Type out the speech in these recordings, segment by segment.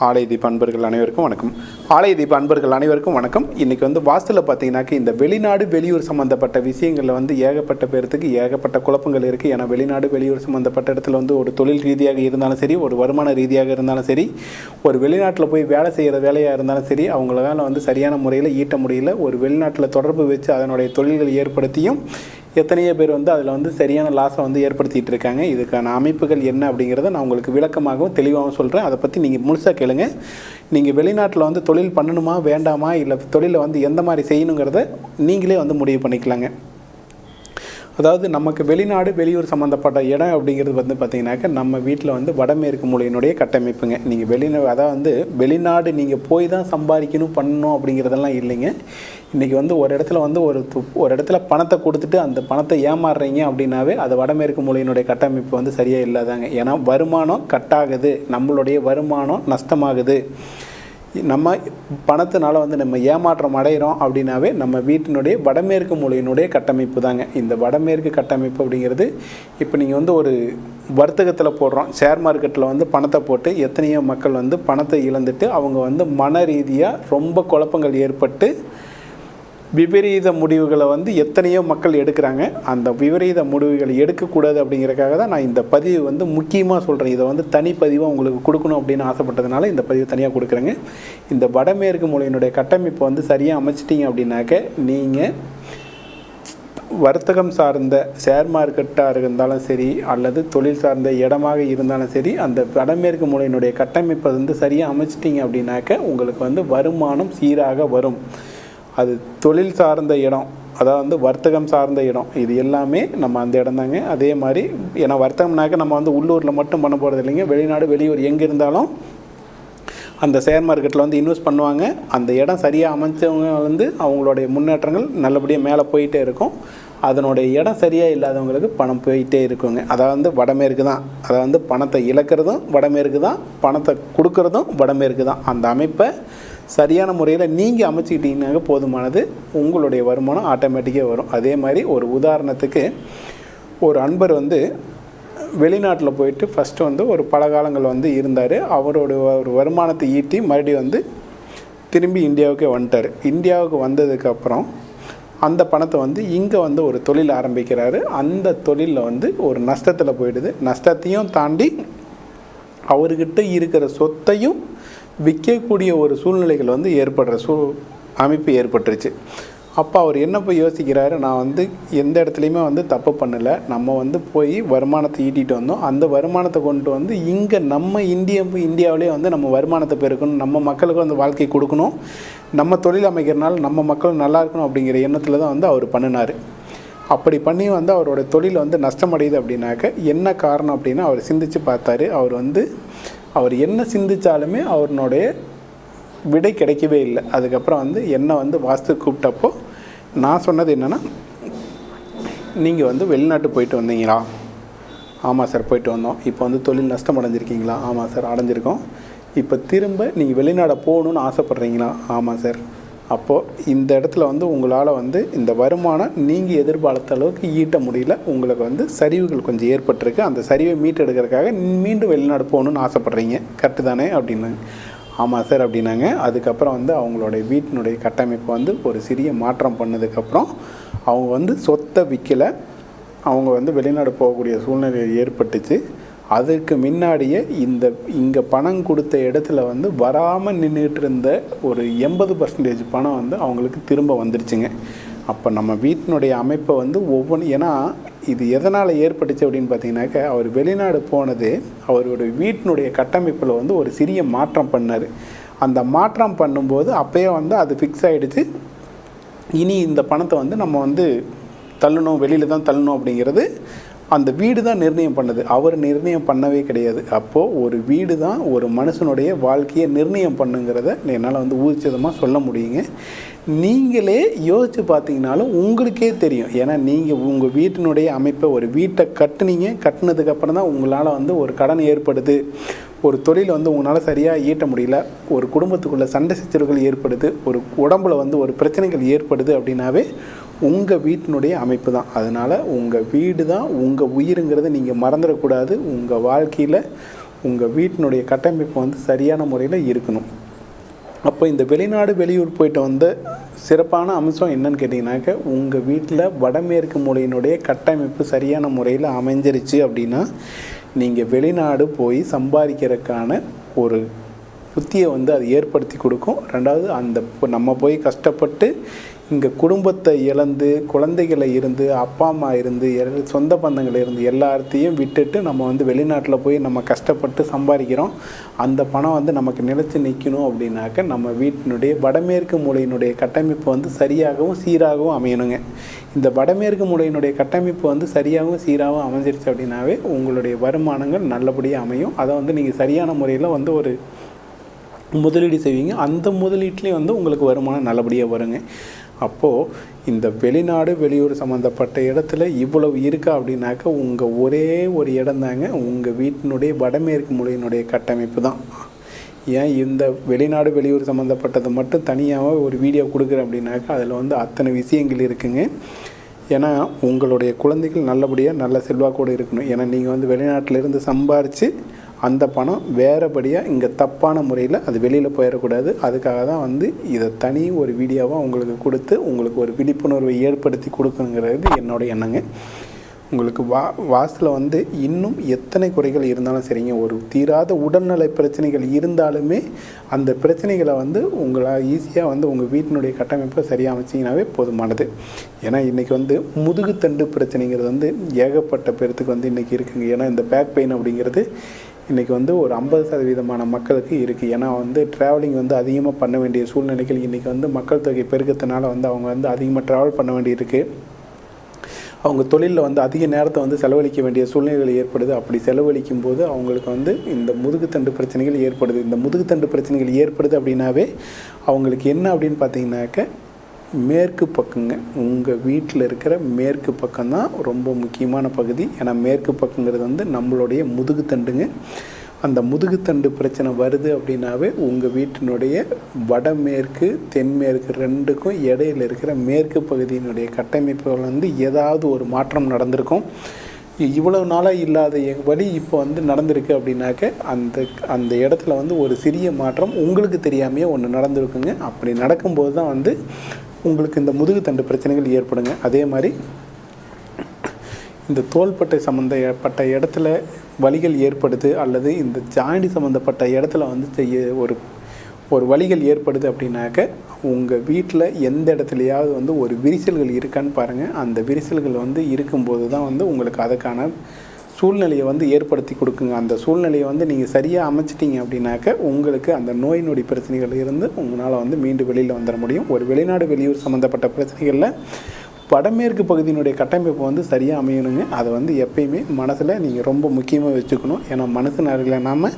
ஆலய தீப அன்பர்கள் அனைவருக்கும் வணக்கம். ஆலய தீப அன்பர்கள் அனைவருக்கும் வணக்கம். இன்றைக்கி வாஸ்துல பார்த்தீங்கன்னாக்க இந்த வெளிநாடு வெளியூர் சம்மந்தப்பட்ட விஷயங்களில் ஏகப்பட்ட பேர்த்துக்கு ஏகப்பட்ட குழப்பங்கள் இருக்குது. ஏன்னா வெளிநாடு வெளியூர் சம்மந்தப்பட்ட இடத்துல ஒரு தொழில் ரீதியாக இருந்தாலும் சரி, ஒரு வருமான ரீதியாக இருந்தாலும் சரி, ஒரு வெளிநாட்டில் போய் வேலை செய்கிற வேலையாக இருந்தாலும் சரி, அவங்களால சரியான முறையில் ஈட்ட முடியல. ஒரு வெளிநாட்டில் தொடர்பு வச்சு அதனுடைய தொழில்கள் ஏற்படுத்தியும் எத்தனையோ பேர் அதில் சரியான லாஸை ஏற்படுத்திகிட்டு இருக்காங்க. இதுக்கான அமைப்புகள் என்ன அப்படிங்கிறத நான் உங்களுக்கு விளக்கமாகவும் தெளிவாகவும் சொல்கிறேன். அதை பற்றி நீங்கள் முழுசாக கேளுங்க. நீங்கள் வெளிநாட்டில் தொழில் பண்ணணுமா வேண்டாமா, இல்லை தொழிலை எந்த மாதிரி செய்யணுங்கிறத நீங்களே முடிவு பண்ணிக்கலாங்க. அதாவது நமக்கு வெளிநாடு வெளியூர் சம்மந்தப்பட்ட இடம் அப்படிங்கிறது பார்த்திங்கனாக்கா நம்ம வீட்டில் வடமேற்கு மூலையினுடைய கட்டமைப்புங்க. நீங்கள் அதாவது வெளிநாடு நீங்கள் போய் தான் சம்பாதிக்கணும் பண்ணணும் அப்படிங்கிறதெல்லாம் இல்லைங்க. இன்றைக்கி ஒரு இடத்துல ஒரு இடத்துல பணத்தை கொடுத்துட்டு அந்த பணத்தை ஏமாறுறீங்க அப்படின்னாவே அது வடமேற்கு மூலையினுடைய கட்டமைப்பு சரியாக இல்லாதாங்க. ஏன்னா வருமானம் கட்டாகுது, நம்மளுடைய வருமானம் நஷ்டமாகுது, நம்ம பணத்தினால நம்ம ஏமாற்றம் அடைகிறோம் அப்படின்னாவே நம்ம வீட்டினுடைய வடமேற்கு மூலையினுடைய கட்டமைப்பு தாங்க. இந்த வடமேற்கு கட்டமைப்பு அப்படிங்கிறது இப்போ நீங்கள் ஒரு வர்த்தகத்தில் போடுறோம், ஷேர் மார்க்கெட்டில் பணத்தை போட்டு எத்தனையோ மக்கள் பணத்தை இழந்துட்டு அவங்க மன ரீதியாக ரொம்ப குழப்பங்கள் ஏற்பட்டு விபரீத முடிவுகளை எத்தனையோ மக்கள் எடுக்கிறாங்க. அந்த விபரீத முடிவுகளை எடுக்கக்கூடாது அப்படிங்கிறதுக்காக தான் நான் இந்த பதிவு முக்கியமாக சொல்கிறேன். இதை தனிப்பதிவாக உங்களுக்கு கொடுக்கணும் அப்படின்னு ஆசைப்பட்டதுனால இந்த பதிவு தனியாக கொடுக்குறேங்க. இந்த வடமேற்கு மூலையினுடைய கட்டமைப்பு சரியாக அமைச்சிட்டிங்க அப்படின்னாக்க நீங்கள் வர்த்தகம் சார்ந்த ஷேர் மார்க்கெட்டாக இருந்தாலும் சரி, அல்லது தொழில் சார்ந்த இடமாக இருந்தாலும் சரி, அந்த வடமேற்கு மூலையினுடைய கட்டமைப்பை சரியாக அமைச்சிட்டிங்க அப்படின்னாக்க உங்களுக்கு வருமானம் சீராக வரும். அது தொழில் சார்ந்த இடம், அதாவது வர்த்தகம் சார்ந்த இடம், இது எல்லாமே நம்ம அந்த இடம் தாங்க. அதே மாதிரி ஏன்னா வர்த்தகம்னாக்க நம்ம உள்ளூரில் மட்டும் பண்ண போகிறது இல்லைங்க. வெளிநாடு வெளியூர் எங்கே இருந்தாலும் அந்த ஷேர் மார்க்கெட்டில் இன்வெஸ்ட் பண்ணுவாங்க. அந்த இடம் சரியாக அமைச்சவங்க அவங்களுடைய முன்னேற்றங்கள் நல்லபடியாக மேலே போயிட்டே இருக்கும். அதனுடைய இடம் சரியாக இல்லாதவங்களுக்கு பணம் போயிட்டே இருக்குங்க. அதாவது வடமேற்கு தான், அதாவது பணத்தை இழக்கிறதும் வடமேற்கு தான், பணத்தை கொடுக்கறதும் வடமேற்கு தான். அந்த அமைப்பை சரியான முறையில் நீங்கள் அமைச்சிக்கிட்டீங்கன்னாக்க போதுமானது, உங்களுடைய வருமானம் ஆட்டோமேட்டிக்காக வரும். அதே மாதிரி ஒரு உதாரணத்துக்கு ஒரு அன்பர் வெளிநாட்டில் போயிட்டு ஃபஸ்ட்டு ஒரு பல காலங்கள் இருந்தார். அவரோட ஒரு வருமானத்தை ஈட்டி மறுபடியும் திரும்பி இந்தியாவுக்கே வந்துட்டார். இந்தியாவுக்கு வந்ததுக்கப்புறம் அந்த பணத்தை இங்கே ஒரு தொழில் ஆரம்பிக்கிறாரு. அந்த தொழிலில் ஒரு நஷ்டத்தில் போயிடுது. நஷ்டத்தையும் தாண்டி அவர்கிட்ட இருக்கிற சொத்தையும் விற்கக்கூடிய ஒரு சூழ்நிலைகள் ஏற்படுற அமைப்பு ஏற்பட்டுருச்சு. அப்போ அவர் என்ன போய் யோசிக்கிறாரு, நான் எந்த இடத்துலையுமே தப்பு பண்ணலை, நம்ம போய் வருமானத்தை ஈட்டிகிட்டு வந்தோம், அந்த வருமானத்தை கொண்டு இங்கே நம்ம இந்தியாவிலே நம்ம வருமானத்தை பெருக்கணும், நம்ம மக்களுக்கு வாழ்க்கை கொடுக்கணும், நம்ம தொழில் அமைக்கிறனால நம்ம மக்கள் நல்லா இருக்கணும் அப்படிங்கிற எண்ணத்தில் தான் அவர் பண்ணினார். அப்படி பண்ணி அவரோட தொழில் நஷ்டமடையுது அப்படின்னாக்க என்ன காரணம் அப்படின்னா அவர் சிந்திச்சு பார்த்தாரு. அவர் என்ன சிந்திச்சாலுமே அவருடைய விடை கிடைக்கவே இல்லை. அதுக்கப்புறம் என்னை வாஸ்து கூப்பிட்டப்போ நான் சொன்னது என்னென்னா, நீங்கள் வெளிநாட்டு போயிட்டு வந்தீங்களா? ஆமாம் சார் போயிட்டு வந்தோம். இப்போ தொழில் நஷ்டம் அடைஞ்சிருக்கீங்களா? ஆமாம் சார் அடைஞ்சிருக்கோம். இப்போ திரும்ப நீங்கள் வெளிநாடு போகணுன்னு ஆசைப்பட்றீங்களா? ஆமாம் சார். அப்போது இந்த இடத்துல உங்களால் இந்த வருமானம் நீங்கள் எதிர்பார்த்த அளவுக்கு ஈட்ட முடியல, உங்களுக்கு சரிவுகள் கொஞ்சம் ஏற்பட்டிருக்கு, அந்த சரிவை மீட்டெடுக்கிறதுக்காக மீண்டும் வெளிநாடு போகணுன்னு ஆசைப்பட்றீங்க, கரெக்டு தானே அப்படின்னாங்க. ஆமாம் சார் அப்படின்னாங்க. அதுக்கப்புறம் அவங்களுடைய வீட்டினுடைய கட்டமைப்பு ஒரு சிறிய மாற்றம் பண்ணதுக்கப்புறம் அவங்க சொத்தை விற்கலை, அவங்க வெளிநாடு போகக்கூடிய சூழ்நிலை ஏற்பட்டுச்சு. அதுக்கு முன்னாடியே இங்கே பணம் கொடுத்த இடத்துல வராமல் நின்றுட்டு இருந்த ஒரு 80% பணம் அவங்களுக்கு திரும்ப வந்துடுச்சுங்க. அப்போ நம்ம வீட்டினுடைய அமைப்பை ஒவ்வொன்றும், ஏன்னா இது எதனால் ஏற்பட்டுச்சு அப்படின்னு பார்த்தீங்கன்னாக்கா, அவர் வெளிநாடு போனது அவருடைய வீட்டினுடைய கட்டமைப்பில் ஒரு சிறிய மாற்றம் பண்ணார். அந்த மாற்றம் பண்ணும்போது அப்போயே அது ஃபிக்ஸ் ஆகிடுச்சு. இனி இந்த பணத்தை நம்ம தள்ளணும், வெளியில் தான் தள்ளணும் அப்படிங்கிறது அந்த வீடு தான் நிர்ணயம் பண்ணுது, அவர் நிர்ணயம் பண்ணவே கிடையாது. அப்போது ஒரு வீடு தான் ஒரு மனுஷனுடைய வாழ்க்கையை நிர்ணயம் பண்ணுங்கிறத என்னால் ஊர்ஜிதமாக சொல்ல முடியுங்க. நீங்களே யோசித்து பார்த்தீங்கனாலும் உங்களுக்கே தெரியும். ஏன்னா நீங்கள் உங்கள் வீட்டினுடைய அமைப்பை, ஒரு வீட்டை கட்டுனீங்க, கட்டினதுக்கப்புறம் தான் உங்களால் ஒரு கடன் ஏற்படுது, ஒரு தொழில் உங்களால் சரியாக ஈட்ட முடியல, ஒரு குடும்பத்துக்குள்ளே சண்டை சச்சரவுகள் ஏற்படுது, ஒரு உடம்புல ஒரு பிரச்சனைகள் ஏற்படுது அப்படின்னாவே உங்கள் வீட்டினுடைய அமைப்பு தான். அதனால் உங்கள் வீடு தான் உங்கள் உயிருங்கிறத நீங்கள் மறந்துடக்கூடாது. உங்கள் வாழ்க்கையில் உங்கள் வீட்டினுடைய கட்டமைப்பு வந்து சரியான முறையில் இருக்கணும். அப்போ இந்த வெளிநாடு வெளியூர் போயிட்டு வந்த சிறப்பான அம்சம் என்னன்னு கேட்டிங்கனாக்க, உங்கள் வீட்டில் வடமேற்கு மூலையினுடைய கட்டமைப்பு சரியான முறையில் அமைஞ்சிருச்சு அப்படின்னா, நீங்கள் வெளிநாடு போய் சம்பாதிக்கிறதுக்கான ஒரு புத்தியை வந்து அது ஏற்படுத்தி கொடுக்கும். ரெண்டாவது, நம்ம போய் கஷ்டப்பட்டு இங்கே குடும்பத்தை இழந்து, குழந்தைகளை இருந்து, அப்பா அம்மா இருந்து, சொந்த பந்தங்கள் இருந்து எல்லாத்தையும் விட்டுட்டு நம்ம வந்து வெளிநாட்டில் போய் நம்ம கஷ்டப்பட்டு சம்பாதிக்கிறோம். அந்த பணம் வந்து நமக்கு நிலைச்சு நிற்கணும் அப்படின்னாக்க, நம்ம வீட்டினுடைய வடமேற்கு மூலையினுடைய கட்டமைப்பு வந்து சரியாகவும் சீராகவும் அமையணுங்க. இந்த வடமேற்கு மூலையினுடைய கட்டமைப்பு வந்து சரியாகவும் சீராகவும் அமைஞ்சிருச்சு அப்படின்னாவே உங்களுடைய வருமானங்கள் நல்லபடியாக அமையும். அதை வந்து நீங்கள் சரியான முறையில் வந்து ஒரு முதலீடு செய்வீங்க. அந்த முதலீட்லேயும் வந்து உங்களுக்கு வருமானம் நல்லபடியாக வருங்க. அப்போது இந்த வெளிநாடு வெளியூர் சம்மந்தப்பட்ட இடத்துல இவ்வளவு இருக்கா அப்படின்னாக்கா, உங்கள் ஒரே ஒரு இடம் தாங்க உங்கள் வீட்டினுடைய வடமேற்கு மூலையினுடைய கட்டமைப்பு தான். ஏன் இந்த வெளிநாடு வெளியூர் சம்மந்தப்பட்டதை மட்டும் தனியாக ஒரு வீடியோ கொடுக்குறேன் அப்படின்னாக்கா, அதில் வந்து அத்தனை விஷயங்கள் இருக்குங்க. ஏன்னா உங்களுடைய குழந்தைகள் நல்லபடியாக நல்ல செல்வாக்கோடு இருக்கணும். ஏன்னா நீங்கள் வந்து வெளிநாட்டிலேருந்து சம்பாரித்து அந்த பணம் வேறுபடியாக இங்கே தப்பான முறையில் அது வெளியில் போயிடக்கூடாது. அதுக்காக தான் வந்து இதை தனி ஒரு வீடியோவாக உங்களுக்கு கொடுத்து உங்களுக்கு ஒரு விழிப்புணர்வை ஏற்படுத்தி கொடுக்குங்கிறது என்னோடய எண்ணங்க. உங்களுக்கு வாஸ்துல வந்து இன்னும் எத்தனை குறைகள் இருந்தாலும் சரிங்க, ஒரு தீராத உடல்நலை பிரச்சனைகள் இருந்தாலுமே அந்த பிரச்சனைகளை வந்து உங்களால் ஈஸியாக வந்து உங்கள் வீட்டினுடைய கட்டமைப்பை சரியாக அமைச்சிங்கனாவே போதுமானது. ஏன்னா இன்றைக்கி வந்து முதுகுத்தண்டு பிரச்சனைங்கிறது வந்து ஏகப்பட்ட பேர்த்துக்கு வந்து இன்றைக்கி இருக்குங்க. ஏன்னா இந்த பேக் பெயின் அப்படிங்கிறது இன்றைக்கி வந்து ஒரு 50% மக்களுக்கு இருக்குது. ஏன்னா வந்து ட்ராவலிங் வந்து அதிகமாக பண்ண வேண்டிய சூழ்நிலைகள் இன்றைக்கி வந்து மக்கள் தொகை பெருக்கத்தினால வந்து அவங்க வந்து அதிகமாக ட்ராவல் பண்ண வேண்டியிருக்கு. அவங்க தொழிலில் வந்து அதிக நேரத்தை வந்து செலவழிக்க வேண்டிய சூழ்நிலைகள் ஏற்படுது. அப்படி செலவழிக்கும் போது அவங்களுக்கு வந்து இந்த முதுகுத்தண்டு பிரச்சனைகள் ஏற்படுது. இந்த முதுகுத்தண்டு பிரச்சனைகள் ஏற்படுது அப்படின்னாவே அவங்களுக்கு என்ன அப்படின்னு பார்த்தீங்கன்னாக்க, மேற்கு பக்கங்க, உங்கள் வீட்டில் இருக்கிற மேற்கு பக்கம்தான் ரொம்ப முக்கியமான பகுதி. ஏன்னா மேற்கு பக்கங்கிறது வந்து நம்மளுடைய முதுகுத்தண்டுங்க. அந்த முதுகுத்தண்டு பிரச்சனை வருது அப்படின்னாவே உங்கள் வீட்டினுடைய வடமேற்கு தென்மேற்கு ரெண்டுக்கும் இடையில் இருக்கிற மேற்கு பகுதியினுடைய கட்டமைப்புகள் வந்து ஏதாவது ஒரு மாற்றம் நடந்திருக்கும். இவ்வளவு நாளாக இல்லாத வழி இப்போ வந்து நடந்திருக்கு அப்படின்னாக்க, அந்த இடத்துல வந்து ஒரு சிறிய மாற்றம் உங்களுக்கு தெரியாமையே ஒன்று நடந்திருக்குங்க. அப்படி நடக்கும்போது தான் வந்து உங்களுக்கு இந்த முதுகுத்தண்டு பிரச்சனைகள் ஏற்படுங்க. அதே மாதிரி இந்த தோள்பட்டை சம்மந்தப்பட்ட இடத்துல வலிகள் ஏற்படுது, அல்லது இந்த ஜாயிண்ட் சம்மந்தப்பட்ட இடத்துல வந்து ஒரு வலிகள் ஏற்படுது அப்படின்னாக்க, உங்கள் வீட்டில் எந்த இடத்துலையாவது வந்து ஒரு விரிசல்கள் இருக்கான்னு பாருங்கள். அந்த விரிசல்கள் வந்து இருக்கும்போது தான் வந்து உங்களுக்கு அதுக்கான சூழ்நிலையை வந்து ஏற்படுத்தி கொடுக்குங்க. அந்த சூழ்நிலையை வந்து நீங்கள் சரியாக அமைச்சிட்டிங்க அப்படின்னாக்க, உங்களுக்கு அந்த நோய் நொடி பிரச்சனைகள் இருந்து உங்களால் வந்து மீண்டும் வெளியில் வந்துட முடியும். ஒரு வெளிநாடு வெளியூர் சம்மந்தப்பட்ட பிரச்சனைகளில் வடமேற்கு பகுதியினுடைய கட்டமைப்பு வந்து சரியாக அமையணுங்க. அதை வந்து எப்பயுமே மனசில் நீங்கள் ரொம்ப முக்கியமாக வச்சுக்கணும். ஏன்னா மனசினர்களை நாம்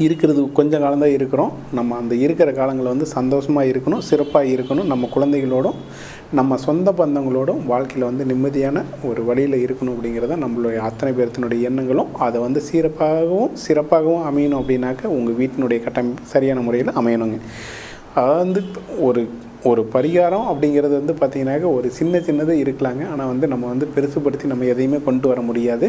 இருக்கிறது கொஞ்சம் காலம்தான் இருக்கிறோம். நம்ம அந்த இருக்கிற காலங்களில் வந்து சந்தோஷமாக இருக்கணும், சிறப்பாக இருக்கணும். நம்ம குழந்தைகளோடும் நம்ம சொந்த பந்தங்களோடும் வாழ்க்கையில் வந்து நிம்மதியான ஒரு வழியில் இருக்கணும் அப்படிங்கிறத நம்மளுடைய அத்தனை பேர்த்தினுடைய எண்ணங்களும். அதை வந்து சிறப்பாகவும் அமையணும் அப்படின்னாக்க உங்கள் வீட்டினுடைய கட்டமைப்பு சரியான முறையில் அமையணுங்க. அது வந்து ஒரு பரிகாரம் அப்படிங்கிறது வந்து பார்த்திங்கனாக்க ஒரு சின்னது இருக்கலாங்க. ஆனால் வந்து நம்ம வந்து பெருசுப்படுத்தி நம்ம எதையுமே கொண்டு வர முடியாது.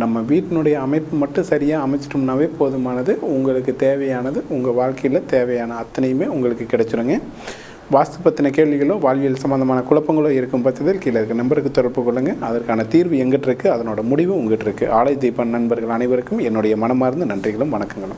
நம்ம வீட்டினுடைய அமைப்பு மட்டும் சரியாக அமைச்சிட்டோம்னாவே போதுமானது. உங்களுக்கு தேவையானது உங்கள் வாழ்க்கையில் தேவையான அத்தனையுமே உங்களுக்கு கிடைச்சிருங்க. வாஸ்து பற்றின கேள்விகளோ வாழ்வியல் சம்மந்தமான குழப்பங்களோ இருக்கும் பட்சத்தில் கீழே இருக்க நம்பருக்கு தொடர்பு கொள்ளுங்கள். அதற்கான தீர்வு எங்கிட்ட இருக்குது, அதனோட முடிவு உங்கள்கிட்ட இருக்குது. ஆலய தீபம் நண்பர்கள் அனைவருக்கும் என்னுடைய மனமார்ந்த நன்றிகளும் வணக்கங்களும்.